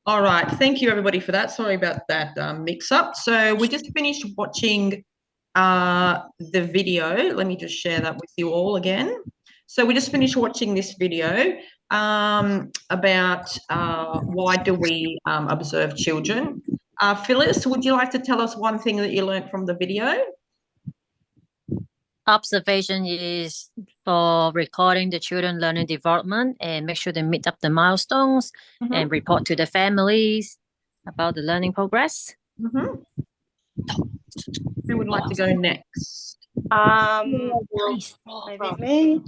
All right. Thank you, everybody, for that. Sorry about that mix-up. So we just finished watching the video. Let me just share that with you all again. So we just finished watching this video about why do we observe children. Phyllis, would you like to tell us one thing that you learned from the video? Observation is for recording the children learning development and make sure they meet up the milestones and report to the families about the learning progress. Who would like to go next? Maybe me.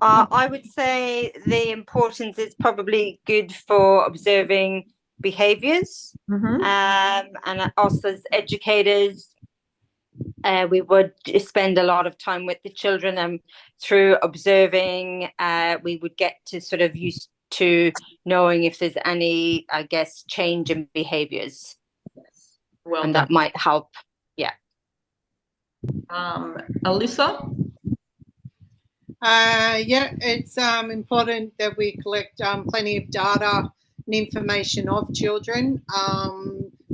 I would say the importance is probably good for observing behaviors. And also as educators, we would spend a lot of time with the children, and through observing, we would get to sort of used to knowing if there's any, I guess, change in behaviors. Well and done. that might help. Yeah. Alyssa? Yeah, it's important that we collect plenty of data and information of children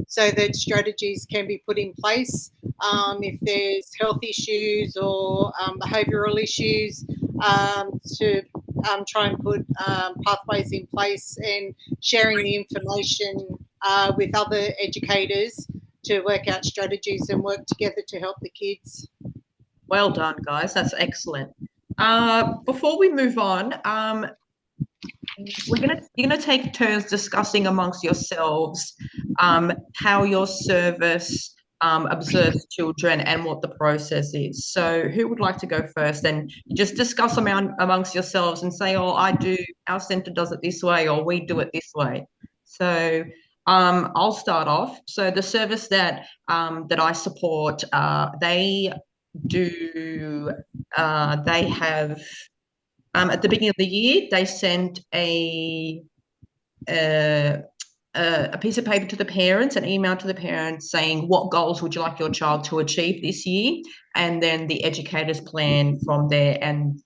so that strategies can be put in place. If there's health issues or behavioural issues, to try and put pathways in place and sharing the information with other educators to work out strategies and work together to help the kids. Well done, guys. That's excellent. Before we move on, you're gonna take turns discussing amongst yourselves how your service observes children and what the process is. So who would like to go first? And just discuss amongst yourselves and say, oh, our centre does it this way, or we do it this way. So I'll start off. So the service that I support, they have at the beginning of the year, they send a piece of paper to the parents, an email to the parents saying what goals would you like your child to achieve this year, and then the educators plan from there, and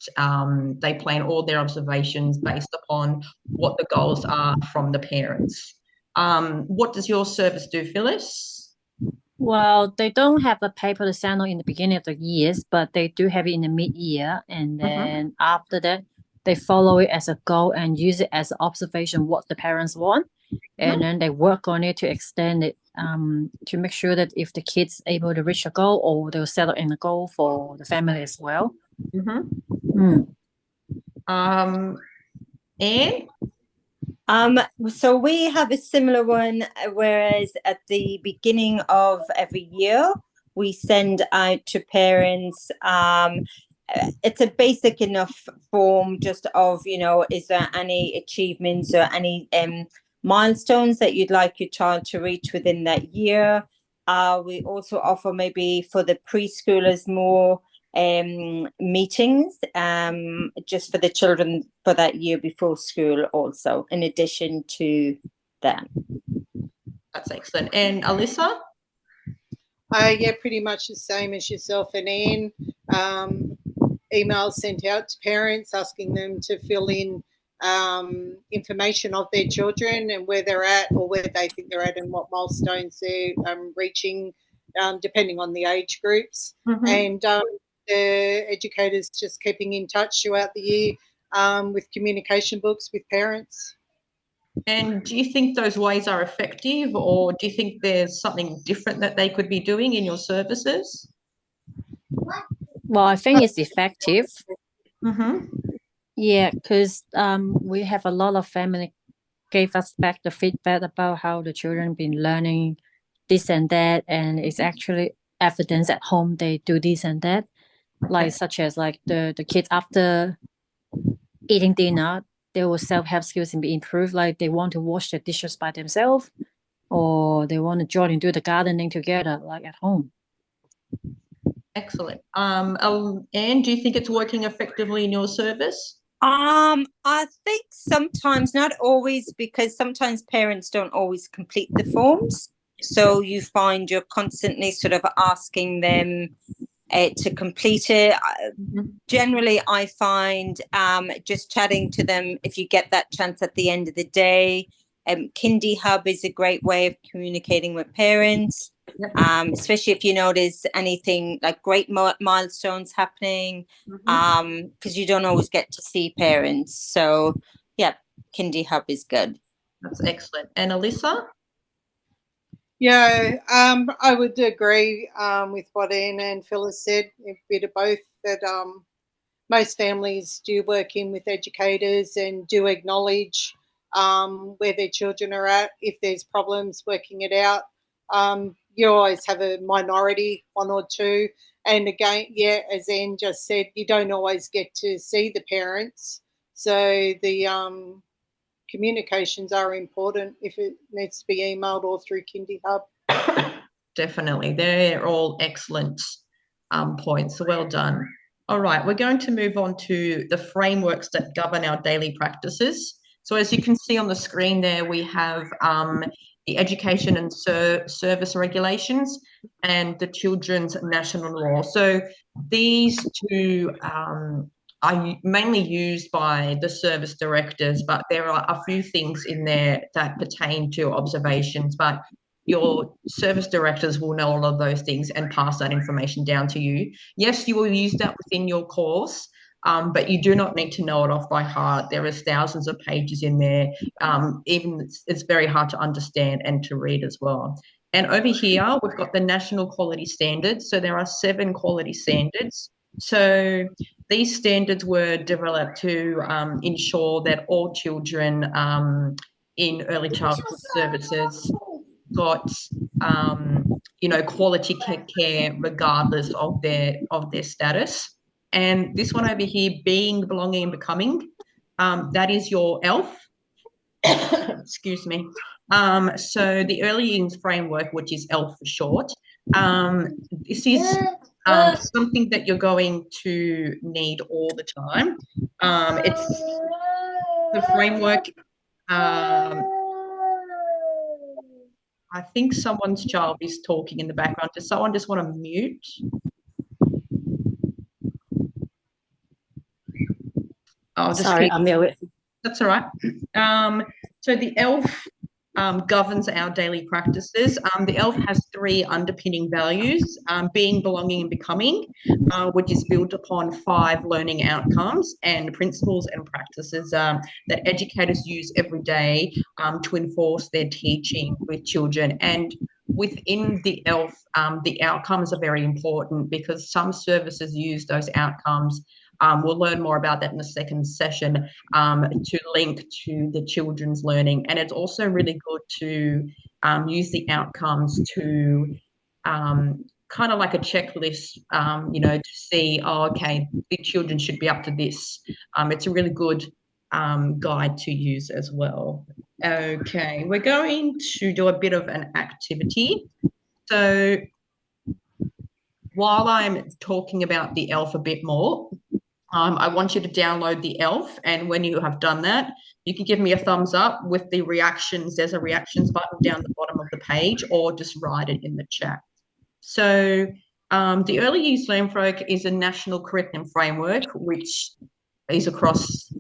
they plan all their observations based upon what the goals are from the parents. What does your service do, Phyllis? Well, they don't have a paper to send out in the beginning of the years, but they do have it in the mid-year, and then after that, they follow it as a goal and use it as an observation what the parents want, and then they work on it to extend it to make sure that if the kid's able to reach a goal, or they'll set up in a goal for the family as well. Anne? So we have a similar one, whereas at the beginning of every year, we send out to parents, it's a basic enough form just of, is there any achievements or any milestones that you'd like your child to reach within that year. We also offer maybe for the preschoolers more meetings just for the children for that year before school also, in addition to that. That's excellent. And Alyssa? Yeah, pretty much the same as yourself and Anne. Emails sent out to parents asking them to fill in information of their children and where they're at, or where they think they're at, and what milestones they're reaching, depending on the age groups. And the educators just keeping in touch throughout the year with communication books with parents. And do you think those ways are effective, or do you think there's something different that they could be doing in your services? Well, I think it's effective. Yeah, because we have a lot of family gave us back the feedback about how the children been learning this and that, and it's actually evidence at home they do this and that. Like such as like the kids after eating dinner, their self-help skills can be improved. Like they want to wash the dishes by themselves, or they want to join and do the gardening together, like at home. Excellent. Anne, do you think it's working effectively in your service? I think sometimes, not always, because sometimes parents don't always complete the forms. So you find you're constantly sort of asking them to complete it. Generally, I find just chatting to them, if you get that chance at the end of the day, Kindy Hub is a great way of communicating with parents, Yep. especially if you notice anything like great milestones happening, Mhm. because you don't always get to see parents. So, yeah, Kindy Hub is good. That's excellent. And Alyssa? Yeah, I would agree with what Anne and Phyllis said, a bit of both, that most families do work in with educators and do acknowledge where their children are at. If there's problems working it out, you always have a minority, one or two. And again, yeah, as Anne just said, you don't always get to see the parents. So the communications are important if it needs to be emailed or through Kindy Hub. Definitely. They're all excellent points. So well done. All right, we're going to move on to the frameworks that govern our daily practices. So as you can see on the screen there, we have the education and service regulations and the children's national law. So these two are mainly used by the service directors, but there are a few things in there that pertain to observations, but your service directors will know all of those things and pass that information down to you. Yes, you will use that within your course, but you do not need to know it off by heart. There is thousands of pages in there. Even it's very hard to understand and to read as well. And over here, we've got the national quality standards. So there are 7 quality standards. So these standards were developed to ensure that all children in early childhood services got quality care regardless of their status. And this one over here, being, belonging, and becoming, that is your ELF. Excuse me. So the early years framework, which is ELF for short, this is something that you're going to need all the time. It's the framework. I think someone's child is talking in the background. Does someone just want to mute? I'll just Sorry, keep. I'm mute. That's all right. So the ELF governs our daily practices. The ELF has 3 underpinning values, being, belonging, and becoming, which is built upon 5 learning outcomes and principles and practices that educators use every day to enforce their teaching with children. And within the ELF, the outcomes are very important because some services use those outcomes. We'll learn more about that in the second session to link to the children's learning. And it's also really good to use the outcomes to kind of like a checklist, to see, okay, the children should be up to this. It's a really good guide to use as well. Okay, we're going to do a bit of an activity. So while I'm talking about the ELF a bit more, I want you to download the ELF, and when you have done that, you can give me a thumbs up with the reactions. There's a reactions button down the bottom of the page, or just write it in the chat. So the Early Years Learn Framework is a national curriculum framework which is across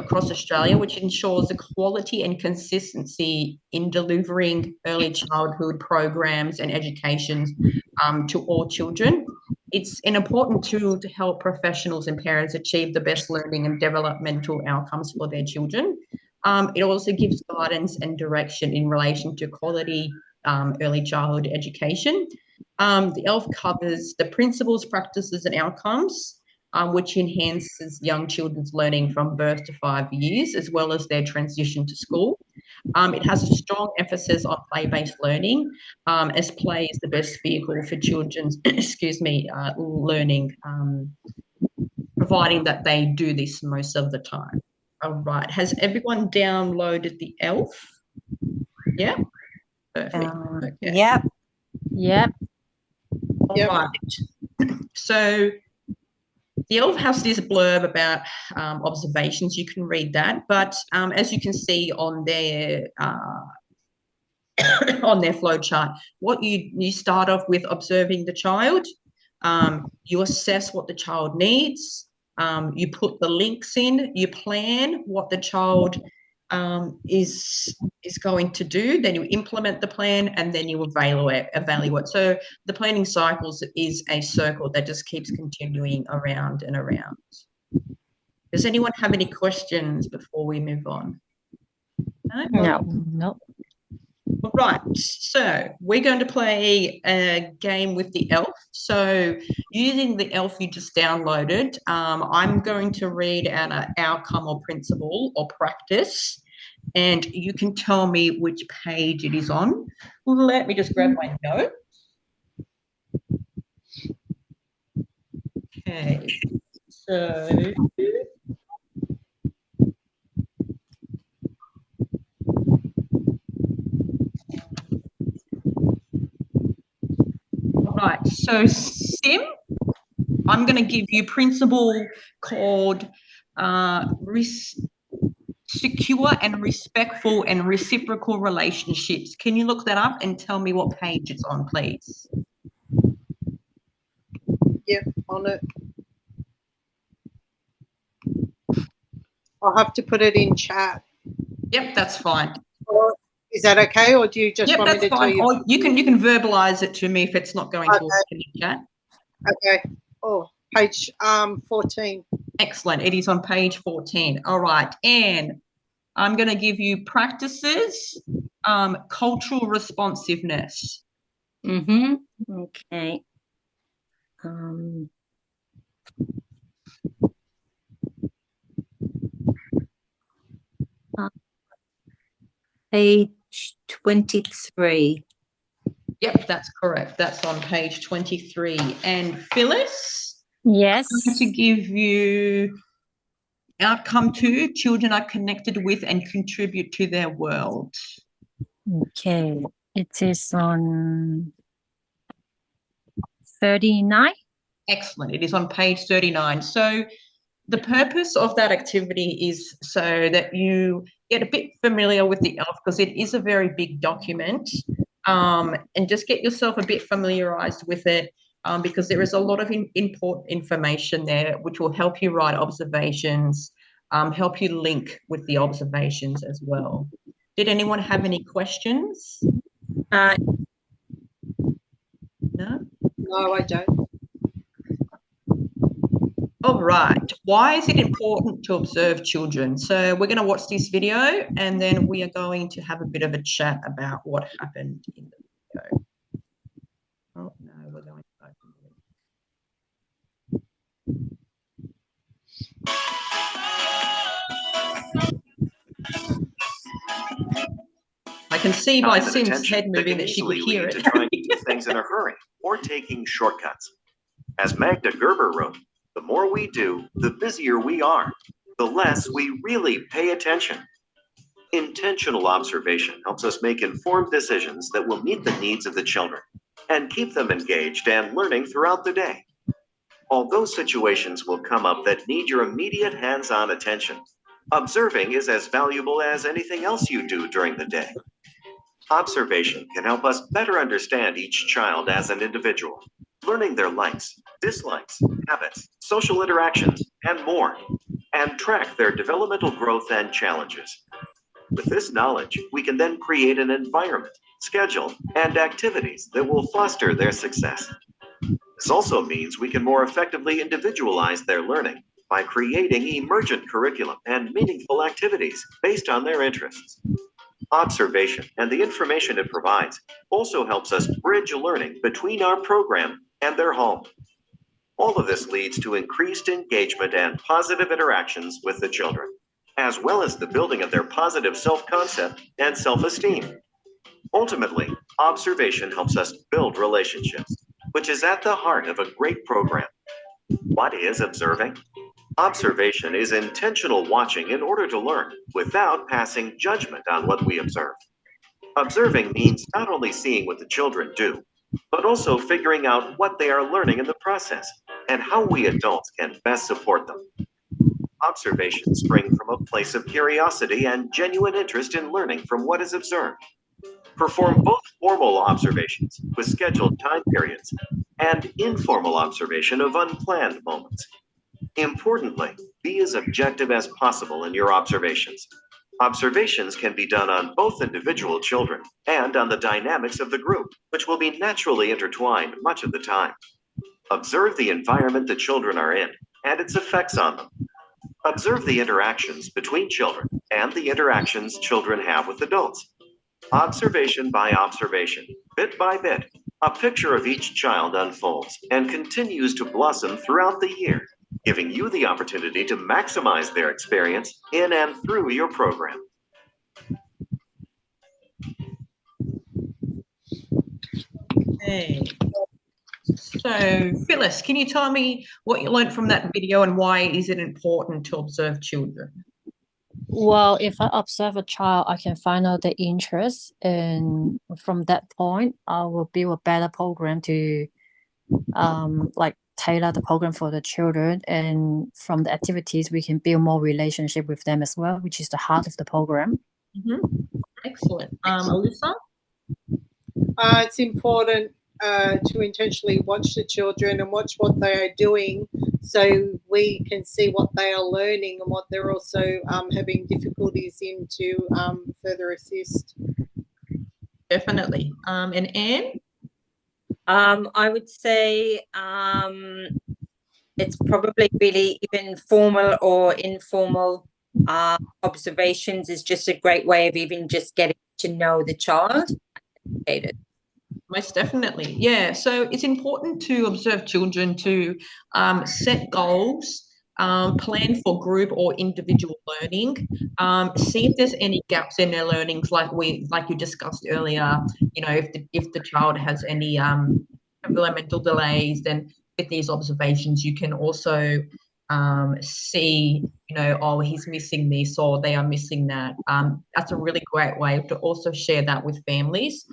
Australia, which ensures the quality and consistency in delivering early childhood programs and education to all children. It's an important tool to help professionals and parents achieve the best learning and developmental outcomes for their children. It also gives guidance and direction in relation to quality early childhood education. The ELF covers the principles, practices, and outcomes, which enhances young children's learning from birth to 5 years, as well as their transition to school. It has a strong emphasis on play-based learning, as play is the best vehicle for children's, learning, providing that they do this most of the time. All right, has everyone downloaded the ELF? Yeah, perfect. Okay. Yep. Yep. All Yep. right. So the ELF has this blurb about observations. You can read that, but as you can see on their flow chart, what you start off with observing the child. You assess what the child needs. You put the links in. You plan what the child is going to do. Then you implement the plan, and then you evaluate. So the planning cycles is a circle that just keeps continuing around and around. Does anyone have any questions before we move on? No. No. All right, so we're going to play a game with the elf. So using the elf you just downloaded, I'm going to read out an outcome or principle or practice, and you can tell me which page it is on. Let me just grab my note. Okay, so right, so Sim, I'm going to give you principle called secure and respectful and reciprocal relationships. Can you look that up and tell me what page it's on, please? Yep, on it. I'll have to put it in chat. Yep, that's fine. Is that okay, or do you just Yep, want me that's to tell fine. you? Or you can verbalize it to me if it's not going to Okay. work in the chat. Okay. Oh, page 14. Excellent. It is on page 14. All right. And I'm going to give you practices, cultural responsiveness. Okay. Page 23. Yep, that's correct. That's on page 23. And Phyllis, Yes. I'm going to give you outcome 2, children are connected with and contribute to their world. Okay. It is on 39. Excellent. It is on page 39. So the purpose of that activity is so that you get a bit familiar with the ELF, because it is a very big document, and just get yourself a bit familiarized with it, because there is a lot of important information there which will help you write observations, help you link with the observations as well. Did anyone have any questions? No? No, I don't. All right. Why is it important to observe children? So we're going to watch this video, and then we are going to have a bit of a chat about what happened in the video. Oh, no, we're going to open it. I can see by Sim's head moving that she could hear it. To trying to do things in a hurry or taking shortcuts. As Magda Gerber wrote, the more we do, the busier we are, the less we really pay attention. Intentional observation helps us make informed decisions that will meet the needs of the children and keep them engaged and learning throughout the day. Although situations will come up that need your immediate hands-on attention, observing is as valuable as anything else you do during the day. Observation can help us better understand each child as an individual, learning their likes, dislikes, habits, social interactions, and more, and track their developmental growth and challenges. With this knowledge, we can then create an environment, schedule, and activities that will foster their success. This also means we can more effectively individualize their learning by creating emergent curriculum and meaningful activities based on their interests. Observation and the information it provides also helps us bridge learning between our program and their home. All of this leads to increased engagement and positive interactions with the children, as well as the building of their positive self-concept and self-esteem. Ultimately, observation helps us build relationships, which is at the heart of a great program. What is observing? Observation is intentional watching in order to learn without passing judgment on what we observe. Observing means not only seeing what the children do, but also figuring out what they are learning in the process and how we adults can best support them. Observations spring from a place of curiosity and genuine interest in learning from what is observed. Perform both formal observations with scheduled time periods and informal observation of unplanned moments. Importantly, be as objective as possible in your observations. Observations can be done on both individual children and on the dynamics of the group, which will be naturally intertwined much of the time. Observe the environment the children are in and its effects on them. Observe the interactions between children and the interactions children have with adults. Observation by observation, bit by bit, a picture of each child unfolds and continues to blossom throughout the year, giving you the opportunity to maximize their experience in and through your program. Okay. So, Phyllis, can you tell me what you learned from that video and why is it important to observe children? Well, if I observe a child, I can find out their interest, and from that point, I will build a better program to like tailor the program for the children. And from the activities, we can build more relationship with them as well, which is the heart of the program. Excellent. Alyssa? It's important to intentionally watch the children and watch what they are doing, so we can see what they are learning and what they're also having difficulties in to further assist. Definitely. And Anne? I would say it's probably really even formal or informal observations is just a great way of even just getting to know the child. Most definitely. Yeah. So it's important to observe children to set goals, plan for group or individual learning, see if there's any gaps in their learnings, like you discussed earlier. You know, if the child has any developmental delays, then with these observations, you can also see, you know, oh, he's missing this or they are missing that. That's a really great way to also share that with families.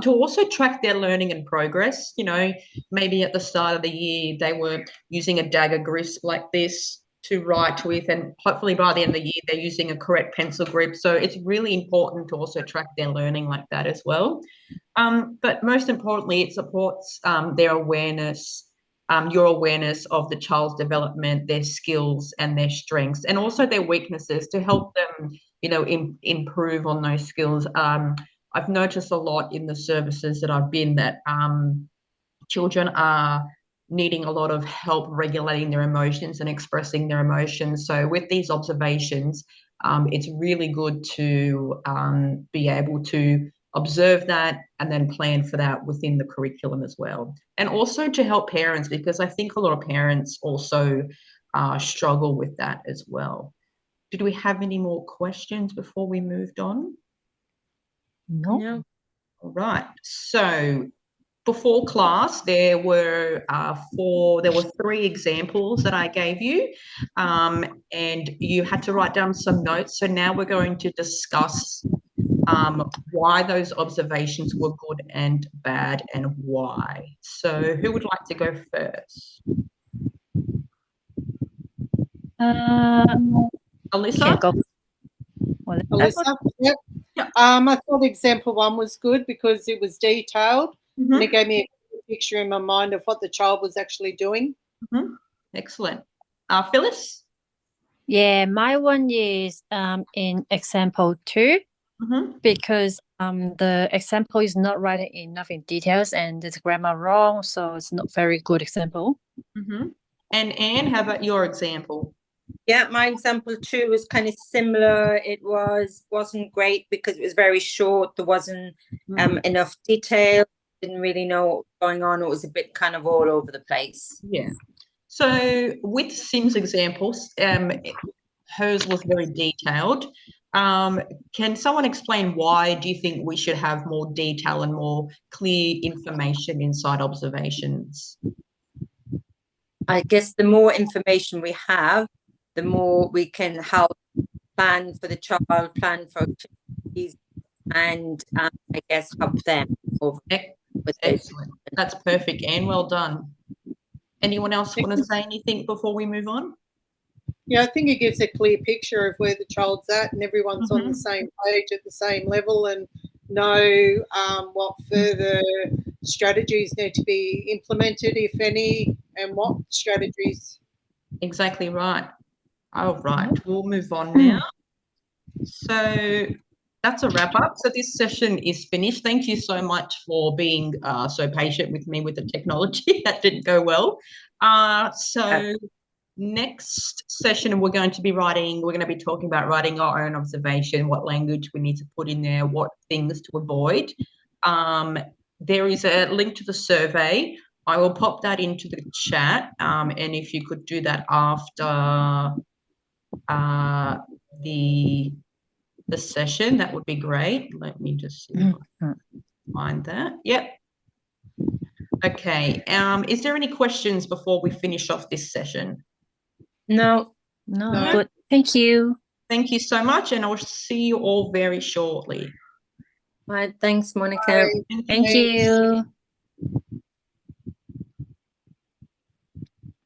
To also track their learning and progress. You know, maybe at the start of the year, they were using a dagger grip like this to write with, and hopefully by the end of the year, they're using a correct pencil grip. So it's really important to also track their learning like that as well. But most importantly, it supports their awareness, your awareness of the child's development, their skills and their strengths, and also their weaknesses to help them, you know, improve on those skills. I've noticed a lot in the services that I've been that children are needing a lot of help regulating their emotions and expressing their emotions. So with these observations, it's really good to be able to observe that and then plan for that within the curriculum as well. And also to help parents, because I think a lot of parents also struggle with that as well. Did we have any more questions before we moved on? No. All right. So before class, there were 3 examples that I gave you, and you had to write down some notes. So now we're going to discuss why those observations were good and bad and why. So who would like to go first? Alyssa? Can go. Well, Alyssa? Yep. Yeah. I thought example 1 was good because it was detailed and it gave me a picture in my mind of what the child was actually doing. Excellent. Phyllis? Yeah, my one is in example 2, because the example is not writing enough in details and the grammar wrong, so it's not very good example. And Anne, how about your example? Yeah, my example 2 was kind of similar. It wasn't great because it was very short. There wasn't enough detail. Didn't really know what was going on. It was a bit kind of all over the place. Yeah. So with Sim's examples, hers was very detailed. Can someone explain why do you think we should have more detail and more clear information inside observations? I guess the more information we have, the more we can help plan for the child, plan for activities, and I guess help them with Excellent. That's perfect, Anne. Well done. Anyone else want to say anything before we move on? Yeah, I think it gives a clear picture of where the child's at and everyone's on the same page at the same level and know what further strategies need to be implemented, if any, and what strategies. Exactly right. All right, we'll move on now. So that's a wrap up. So this session is finished. Thank you so much for being so patient with me with the technology. That didn't go well. So next session, we're going to be talking about writing our own observation, what language we need to put in there, what things to avoid. There is a link to the survey. I will pop that into the chat. And if you could do that after the session, that would be great. Let me just see if I can find that. Yep. Okay. Is there any questions before we finish off this session? No. No, No. good. Thank you. Thank you so much, and I'll see you all very shortly. Right. Thanks, Monica. Thank you.